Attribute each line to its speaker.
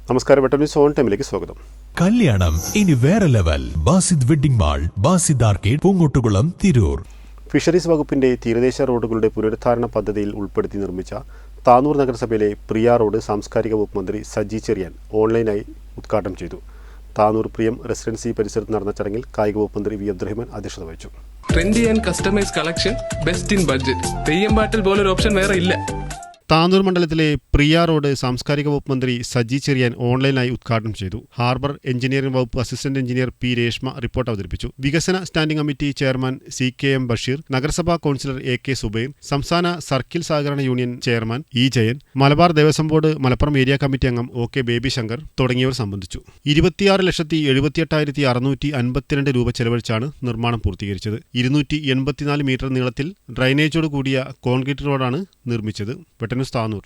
Speaker 1: നമസ്കാരം, വെട്ടം news on ടൈമിലേക്ക് സ്വാഗതം.
Speaker 2: കല്യാണം ഇനി വേറെ level. Basid wedding mall, Basid arcade, Poongottukulam, Tirur.
Speaker 1: Fisheries വകുപ്പിന്റെ തീരദേശ റോഡുകളുടെ പുനരുദ്ധാരണ പദ്ധതിയിൽ ഉൾപ്പെടുത്തി നിർമ്മിച്ച താനൂർ നഗരസഭയിലെ പ്രിയ റോഡ് സാംസ്കാരിക വകുപ്പ് മന്ത്രി സജി ചെറിയാൻ ഓൺലൈനായി ഉദ്ഘാടനം ചെയ്തു. താനൂർ പ്രിയം റെസിഡൻസി പരിസരത്ത് നടന്ന ചടങ്ങിൽ കായിക വകുപ്പ് മന്ത്രി വി അബ്ദുറഹ്മാൻ അധ്യക്ഷത വഹിച്ചു.
Speaker 3: Trendy and customise collection, best in budget. Theyyam പാട്ടിൽ പോലൊരു ഓപ്ഷൻ വേറെ ഇല്ല.
Speaker 1: താനൂർ മണ്ഡലത്തിലെ പ്രിയ റോഡ് സാംസ്കാരിക വകുപ്പ് മന്ത്രി സജി ചെറിയാൻ ഓൺലൈനായി ഉദ്ഘാടനം ചെയ്തു. ഹാർബർ എഞ്ചിനീയറിംഗ് വകുപ്പ് assistant engineer P Reshma report അവതരിപ്പിച്ചു. വികസന standing committee chairman CKM Basheer, നഗരസഭാ കൗൺസിലർ AK സുബൈർ, സംസ്ഥാന സർക്കിൾ സഹകരണ union chairman E Jayan, Malabar Devaswom board Malappuram area committee അംഗം OK ബേബി ശങ്കർ തുടങ്ങിയവർ സംബന്ധിച്ചു. 26,78,652 രൂപ ചെലവഴിച്ചാണ് നിർമ്മാണം പൂർത്തീകരിച്ചത്. 284 മീറ്റർ നീളത്തിൽ ഡ്രൈനേജോട് കൂടിയ കോൺക്രീറ്റ് റോഡാണ് നിർമ്മിച്ചത്. വെട്ടന്യൂസ് താനൂർ.